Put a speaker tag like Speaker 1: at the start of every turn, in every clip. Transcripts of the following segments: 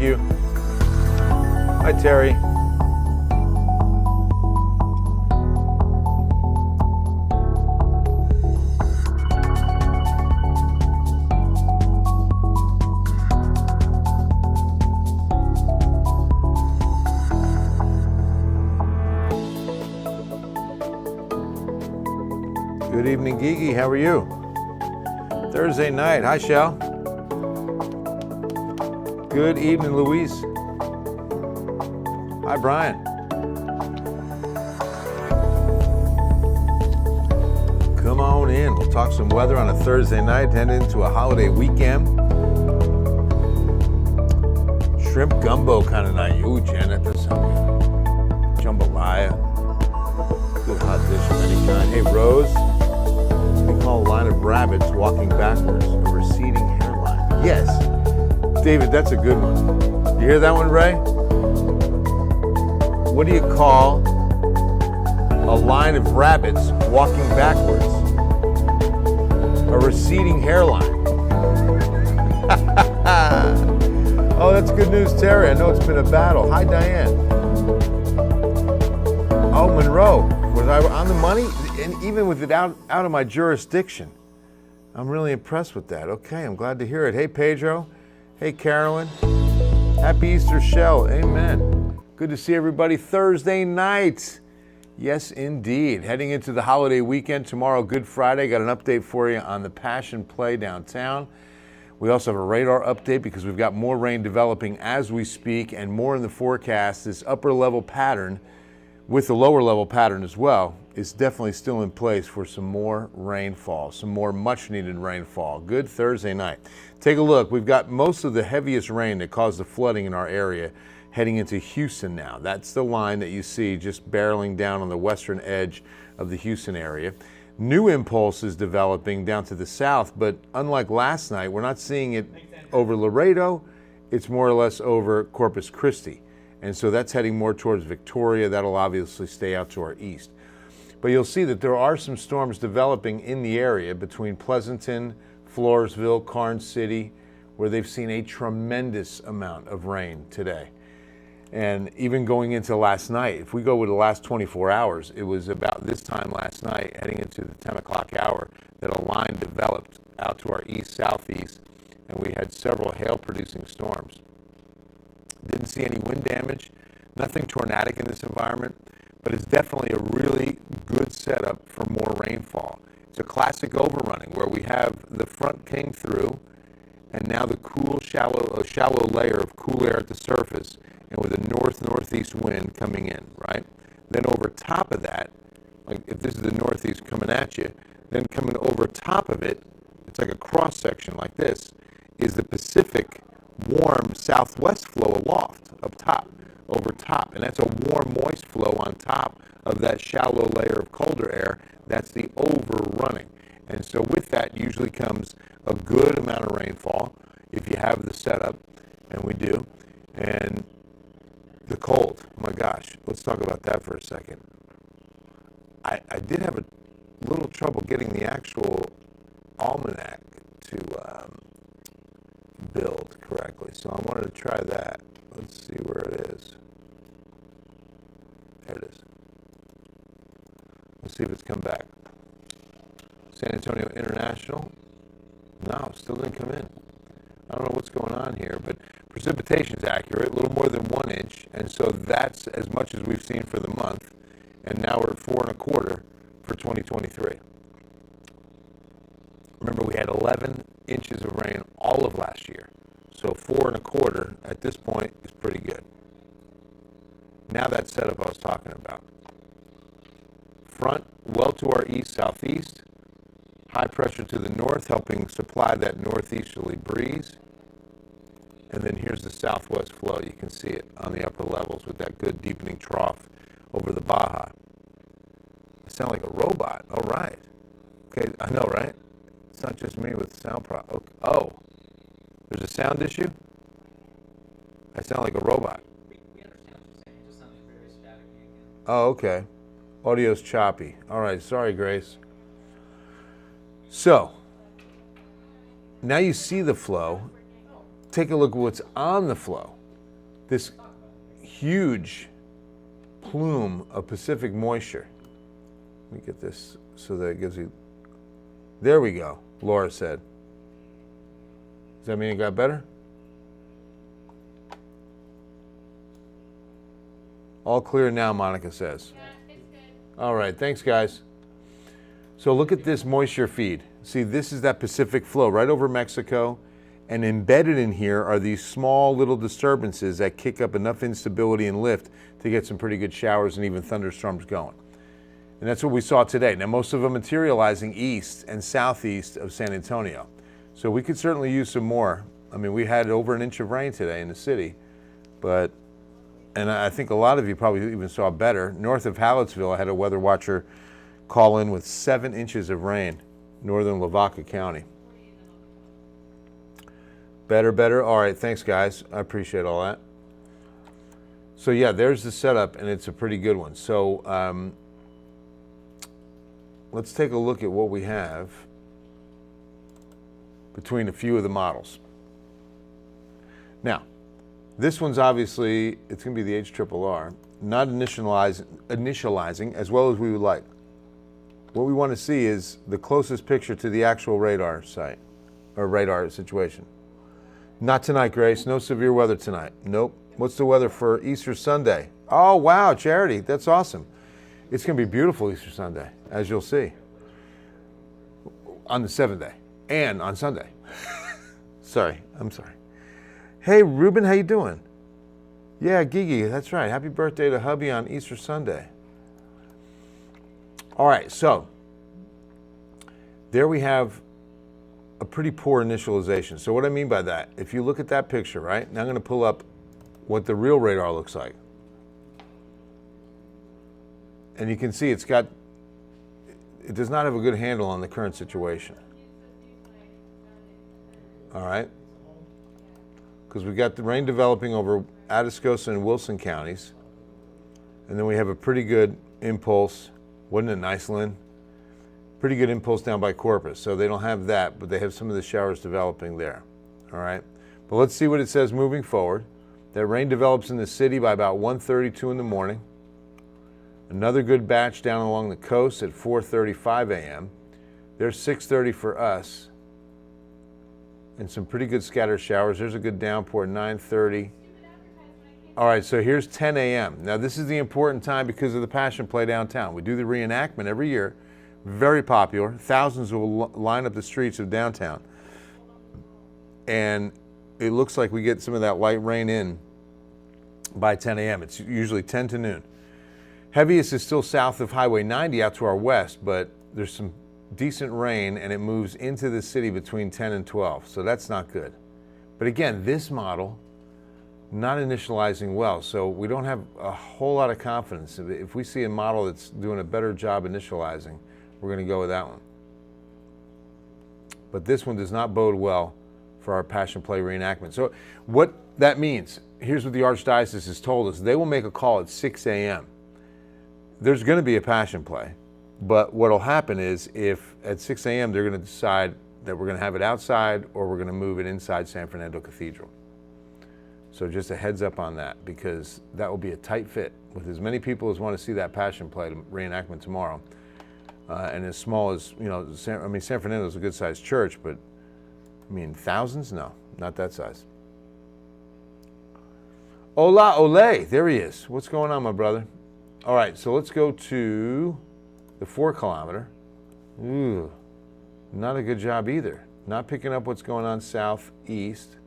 Speaker 1: you. Hi, Terry. Good evening, Gigi. How are you? Thursday night. Hi, Shell. Good evening, Louise. Hi, Brian. Come on in. We'll talk some weather on a Thursday night, heading into a holiday weekend. Shrimp gumbo kind of night. Ooh, Janet, that sounds good. Jambalaya. Good hot dish of any kind. Hey, Rose. We call a line of rabbits walking backwards a receding hairline. Yes. David, that's a good one. You hear that one, Ray? What do you call a line of rabbits walking backwards? A receding hairline. Oh, that's good news, Terry. I know it's been a battle. Hi, Diane. Oh, Monroe. Was I on the money? And even with it out of my jurisdiction. I'm really impressed with that. Okay, I'm glad to hear it. Hey, Pedro. Hey, Carolyn. Happy Easter, Shell. Amen. Good to see everybody Thursday night. Yes, indeed. Heading into the holiday weekend tomorrow, Good Friday. Got an update for you on the Passion Play downtown. We also have a radar update because we've got more rain developing as we speak and more in the forecast. This upper level pattern with the lower level pattern as well is definitely still in place for some more rainfall, some more much needed rainfall. Good Thursday night. Take a look. We've got most of the heaviest rain that caused the flooding in our area heading into Houston now. That's the line that you see just barreling down on the western edge of the Houston area. New impulses developing down to the south, but unlike last night, we're not seeing it over Laredo. It's more or less over Corpus Christi. And so that's heading more towards Victoria. That'll obviously stay out to our east. But you'll see that there are some storms developing in the area between Pleasanton, Floresville, Karnes City, where they've seen a tremendous amount of rain today. And even going into last night, if we go with the last 24 hours, it was about this time last night, heading into the 10 o'clock hour, that a line developed out to our east-southeast, and we had several hail-producing storms. Didn't see any wind damage, nothing tornadic in this environment, but it's definitely a really good setup for more rainfall. It's a classic overrunning where we have the front came through and now the cool, shallow layer of cool air at the surface and with a northeast wind coming in, right? Then over top of that, like if this is the northeast coming at you, then coming over top of it, it's like a cross section like this, is the Pacific warm southwest flow aloft, up top, over top. And that's a warm, moist flow on top of that shallow layer of colder air. That's the overrunning. And so with that usually comes a good amount of rainfall if you have the setup, and we do. And the cold, oh my gosh, let's talk about that for a second. I did have a little trouble getting the actual almanac to build correctly. So I wanted to try that. Let's see where it is. There it is. Let's see if it's come back. San Antonio International. No, still didn't come in. I don't know what's going on here, but precipitation's accurate, a little more than 1 inch, and so that's as much as we've seen for the month. And now we're at 4 1/4 for 2023. Remember, we had 11 inches of rain all of last year. So 4 1/4 at this point is pretty good. Now that setup I was talking about. Front well to our east-southeast. High pressure to the north, helping supply that northeasterly breeze. And then here's the southwest flow. You can see it on the upper levels with that good deepening trough over the Baja. I sound like a robot. All right. Okay, I know, right? It's not just me with sound problem. Oh, there's a sound issue? I sound like a robot.
Speaker 2: We understand what you're saying. It just sounds very static again.
Speaker 1: Oh, okay. Audio's choppy. All right, sorry, Grace. So, now you see the flow. Take a look at what's on the flow. this huge plume of Pacific moisture. Let me get this so that it gives you, there we go, Laura said. Does that mean it got better? All clear now, Monica says.
Speaker 3: Yeah, it's good.
Speaker 1: All right, thanks guys. So look at this moisture feed. See, this is that Pacific flow right over Mexico, and embedded in here are these small little disturbances that kick up enough instability and lift to get some pretty good showers and even thunderstorms going. And that's what we saw today. Now, most of them materializing east and southeast of San Antonio. So we could certainly use some more. I mean, we had over an inch of rain today in the city, and I think a lot of you probably even saw better. North of Hallettsville, I had a weather watcher call in with 7 inches of rain, northern Lavaca County. Better. All right, thanks guys. I appreciate all that. So yeah, there's the setup, and it's a pretty good one. So let's take a look at what we have between a few of the models. Now, this one's obviously, it's going to be the HRRR, not initializing as well as we would like. What we want to see is the closest picture to the actual radar site, or radar situation. Not tonight, Grace. No severe weather tonight. Nope. What's the weather for Easter Sunday? Oh, wow, Charity. That's awesome. It's going to be beautiful Easter Sunday, as you'll see, on the 7th day and on Sunday. I'm sorry. Hey, Ruben, how you doing? Yeah, Gigi, that's right. Happy birthday to hubby on Easter Sunday. All right, so there we have a pretty poor initialization. So what I mean by that, if you look at that picture, right? Now I'm going to pull up what the real radar looks like. And you can see it does not have a good handle on the current situation. All right? Because we've got the rain developing over Atascosa and Wilson counties. And then we have a pretty good impulse. Wasn't it nice, Lynn? Pretty good impulse down by Corpus. So they don't have that, but they have some of the showers developing there. All right? But let's see what it says moving forward. That rain develops in the city by about 1:32 in the morning. Another good batch down along the coast at 4:35 a.m. There's 6:30 for us. And some pretty good scattered showers. There's a good downpour at 9:30. All right, so here's 10 a.m. Now this is the important time because of the Passion Play downtown. We do the reenactment every year. Very popular. Thousands will line up the streets of downtown. And it looks like we get some of that light rain in by 10 a.m. It's usually 10 to noon. Heaviest is still south of Highway 90 out to our west, but there's some decent rain and it moves into the city between 10 and 12, so that's not good. But again, this model, not initializing well, so we don't have a whole lot of confidence. If we see a model that's doing a better job initializing, we're going to go with that one. But this one does not bode well for our Passion Play reenactment. So what that means, here's what the Archdiocese has told us. They will make a call at 6 a.m. There's going to be a Passion Play, but what will happen is if at 6 a.m. they're going to decide that we're going to have it outside or we're going to move it inside San Fernando Cathedral. So just a heads up on that, because that will be a tight fit with as many people as want to see that Passion Play reenactment tomorrow. And as small as, San Fernando is a good sized church, but I mean, thousands? No, not that size. Hola, ole, there he is. What's going on, my brother? All right, so let's go to the 4 kilometer. Ooh, not a good job either. Not picking up what's going on southeast.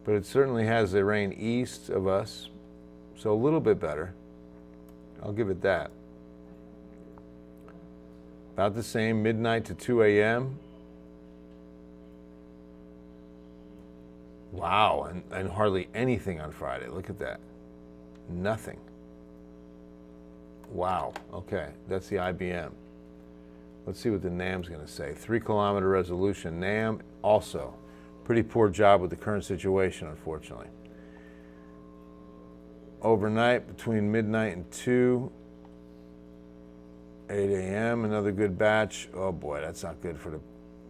Speaker 1: But it certainly has the rain east of us, so a little bit better. I'll give it that. About the same, midnight to 2 a.m. Wow, and hardly anything on Friday. Look at that. Nothing. Wow, okay, that's the IBM. Let's see what the NAM's going to say. 3 kilometer resolution. NAM also. Pretty poor job with the current situation, unfortunately. Overnight, between midnight and 2, 8 a.m., another good batch. Oh boy, that's not good for the,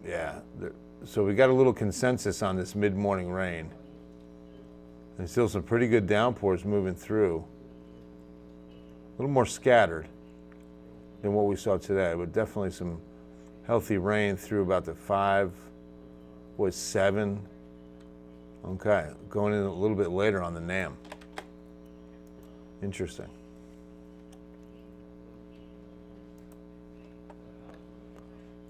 Speaker 1: yeah. So we got a little consensus on this mid-morning rain. And still some pretty good downpours moving through. A little more scattered than what we saw today, but definitely some healthy rain through about the 7. Okay, going in a little bit later on the NAM. Interesting.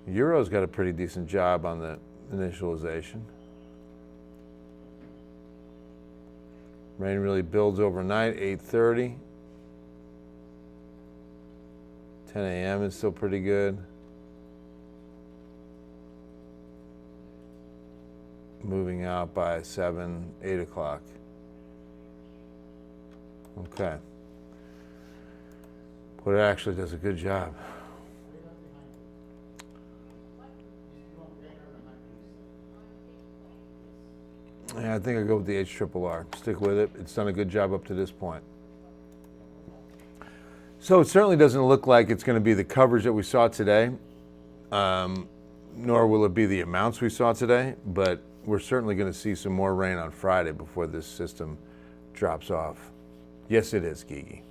Speaker 1: Euro's got a pretty decent job on the initialization. Rain really builds overnight, 8:30. 10 a.m. is still pretty good. Moving out by 7, 8 o'clock. Okay. But it actually does a good job. Yeah, I think I go with the HRRR. Stick with it. It's done a good job up to this point. So it certainly doesn't look like it's going to be the coverage that we saw today, nor will it be the amounts we saw today, but we're certainly going to see some more rain on Friday before this system drops off. Yes, it is, Gigi.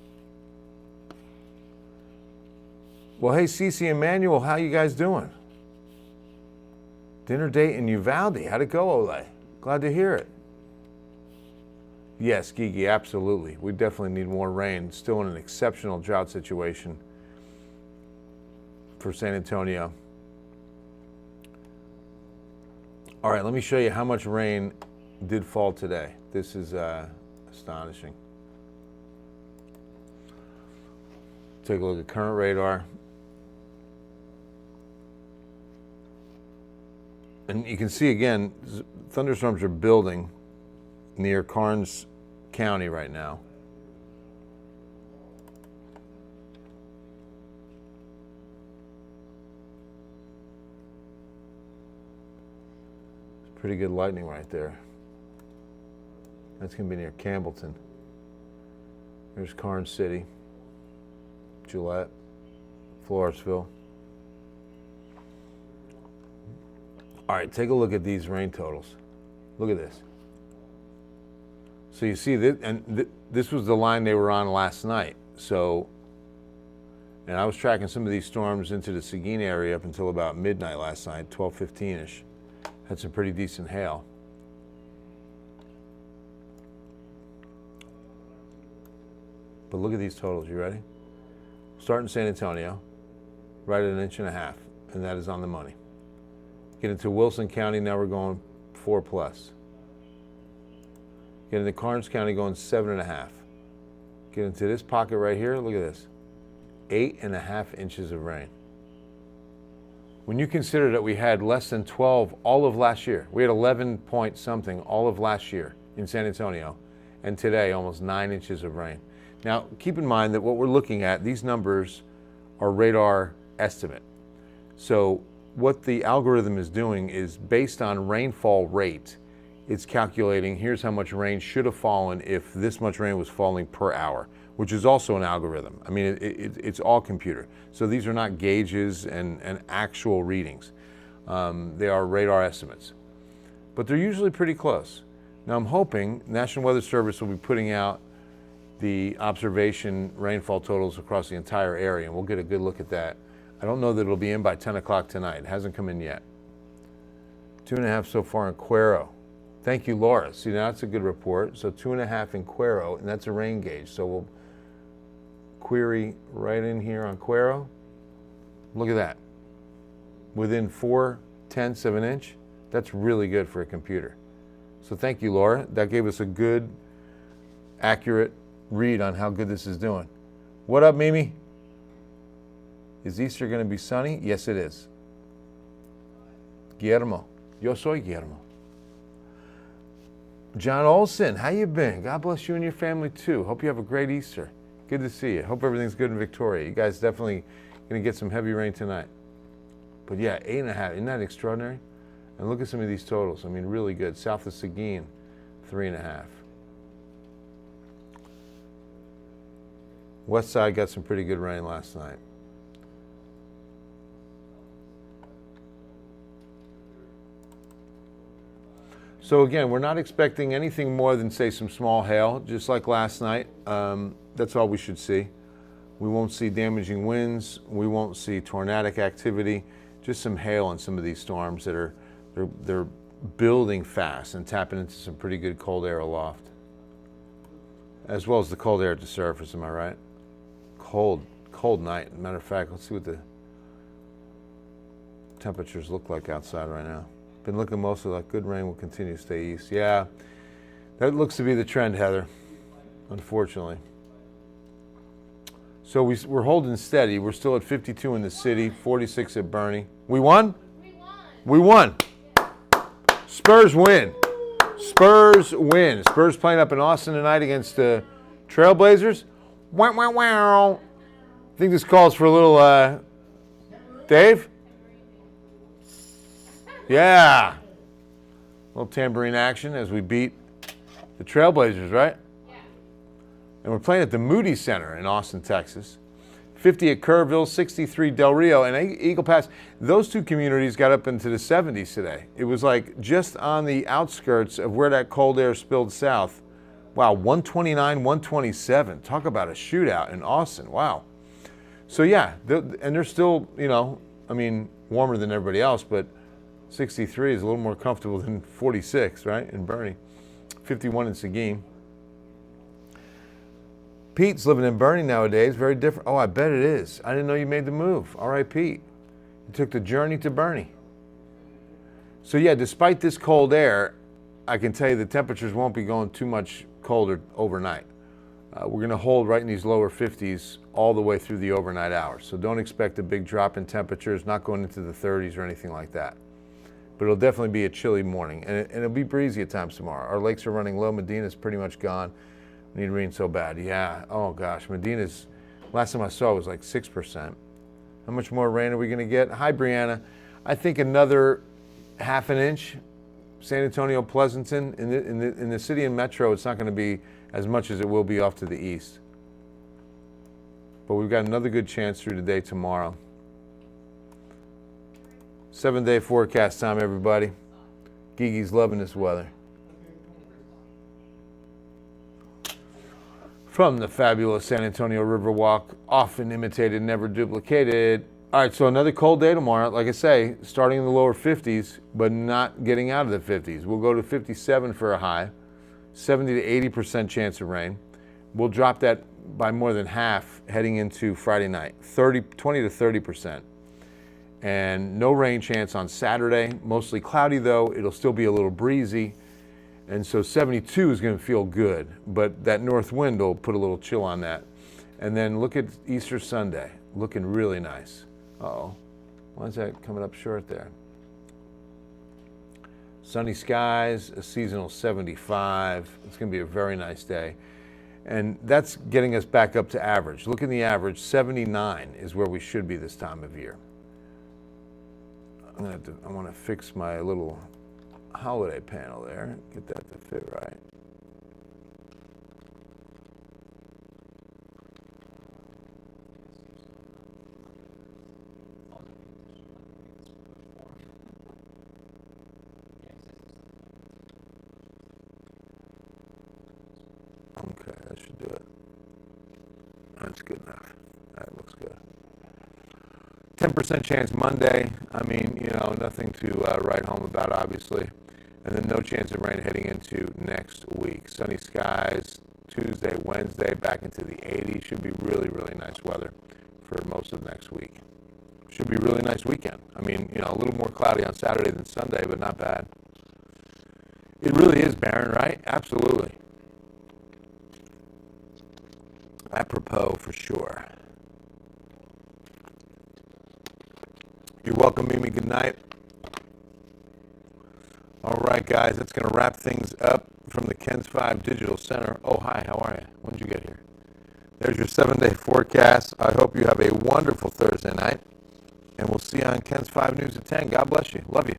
Speaker 1: Well, hey, Cece and Manuel, how you guys doing? Dinner date in Uvalde. How'd it go, Ole? Glad to hear it. Yes, Gigi, absolutely. We definitely need more rain. Still in an exceptional drought situation for San Antonio. All right, let me show you how much rain did fall today. This is astonishing. Take a look at current radar. And you can see again, thunderstorms are building near Karnes County right now. It's pretty good lightning right there. That's going to be near Campbellton. There's Karnes City, Gillette, Floresville. All right, take a look at these rain totals. Look at this. So you see that, and this was the line they were on last night. So, and I was tracking some of these storms into the Seguin area up until about midnight last night, 12:15-ish. Had some pretty decent hail. But look at these totals, you ready? Start in San Antonio, right at 1.5 inches, and that is on the money. Get into Wilson County, now we're going 4+. Get into Karnes County, going 7.5. Get into this pocket right here, look at this. 8.5 inches of rain. When you consider that we had less than 12 all of last year, we had 11 point something all of last year in San Antonio, and today almost 9 inches of rain. Now, keep in mind that what we're looking at, these numbers are radar estimate. So what the algorithm is doing is based on rainfall rate, it's calculating here's how much rain should have fallen if this much rain was falling per hour, which is also an algorithm. I mean, it's all computer. So these are not gauges and actual readings. They are radar estimates. But they're usually pretty close. Now I'm hoping National Weather Service will be putting out the observation rainfall totals across the entire area, and we'll get a good look at that. I don't know that it'll be in by 10 o'clock tonight. It hasn't come in yet. 2.5 so far in Cuero. Thank you, Laura. See, now that's a good report. So 2.5 in Cuero, and that's a rain gauge. So we'll query right in here on Cuero. Look at that. Within 0.4 of an inch, that's really good for a computer. So thank you, Laura. That gave us a good, accurate read on how good this is doing. What up, Mimi? Is Easter going to be sunny? Yes, it is. Guillermo. Yo soy Guillermo. John Olson, how you been? God bless you and your family too. Hope you have a great Easter. Good to see you. Hope everything's good in Victoria. You guys definitely going to get some heavy rain tonight. But yeah, 8.5. Isn't that extraordinary? And look at some of these totals. I mean, really good. South of Seguin, 3.5. West side got some pretty good rain last night. So again, we're not expecting anything more than, say, some small hail, just like last night. That's all we should see. We won't see damaging winds. We won't see tornadic activity. Just some hail in some of these storms that are they're building fast and tapping into some pretty good cold air aloft, as well as the cold air at the surface. Am I right? Cold night. Matter of fact, let's see what the temperatures look like outside right now. Been looking mostly like good rain will continue to stay east. Yeah, that looks to be the trend, Heather, unfortunately. So we're holding steady. We're still at 52 in the city, 46 at Bernie. We won? We won. Spurs win. Spurs win. Spurs playing up in Austin tonight against the Trailblazers. Wow, wow, wow. I think this calls for a little, Dave? Yeah. A little tambourine action as we beat the Trailblazers, right? Yeah. And we're playing at the Moody Center in Austin, Texas. 50 at Kerrville, 63 Del Rio, and Eagle Pass. Those two communities got up into the 70s today. It was like just on the outskirts of where that cold air spilled south. Wow, 129, 127. Talk about a shootout in Austin. Wow. So yeah, and they're still, warmer than everybody else, but 63 is a little more comfortable than 46, right, in Bernie. 51 in Seguin. Pete's living in Bernie nowadays, very different. Oh, I bet it is. I didn't know you made the move. All right, Pete. You took the journey to Bernie. So yeah, despite this cold air, I can tell you the temperatures won't be going too much colder overnight. We're going to hold right in these lower 50s all the way through the overnight hours. So don't expect a big drop in temperatures, not going into the 30s or anything like that. But it'll definitely be a chilly morning. And it'll be breezy at times tomorrow. Our lakes are running low. Medina's pretty much gone. We need rain so bad. Yeah. Oh, gosh. Medina's, last time I saw it was like 6%. How much more rain are we going to get? Hi, Brianna. I think another half an inch. San Antonio, Pleasanton. In the city and metro, it's not going to be as much as it will be off to the east. But we've got another good chance through today, tomorrow. 7-day forecast time, everybody. Gigi's loving this weather. From the fabulous San Antonio Riverwalk, often imitated, never duplicated. All right, so another cold day tomorrow. Like I say, starting in the lower 50s, but not getting out of the 50s. We'll go to 57 for a high, 70 to 80% chance of rain. We'll drop that by more than half heading into Friday night, 20 to 30%. And no rain chance on Saturday, mostly cloudy though. It'll still be a little breezy. And so 72 is going to feel good, but that north wind will put a little chill on that. And then look at Easter Sunday, looking really nice. Uh-oh, why is that coming up short there? Sunny skies, a seasonal 75. It's going to be a very nice day. And that's getting us back up to average. Look at the average, 79 is where we should be this time of year. I want to fix my little holiday panel there, get that to fit right. Okay, that should do it. That's good enough. That looks good. 10% chance Monday. I mean, nothing to write home about, obviously. And then no chance of rain heading into next week. Sunny skies Tuesday, Wednesday, back into the 80s. Should be really, really nice weather for most of next week. Should be a really nice weekend. I mean, a little more cloudy on Saturday than Sunday, but not bad. It really is barren, right? Absolutely. Apropos for sure. You're welcome, Mimi. Good night. All right, guys, that's going to wrap things up from the KENS 5 Digital Center. Oh, hi, how are you? When did you get here? There's your 7-day forecast. I hope you have a wonderful Thursday night, and we'll see you on KENS 5 News at 10. God bless you. Love you.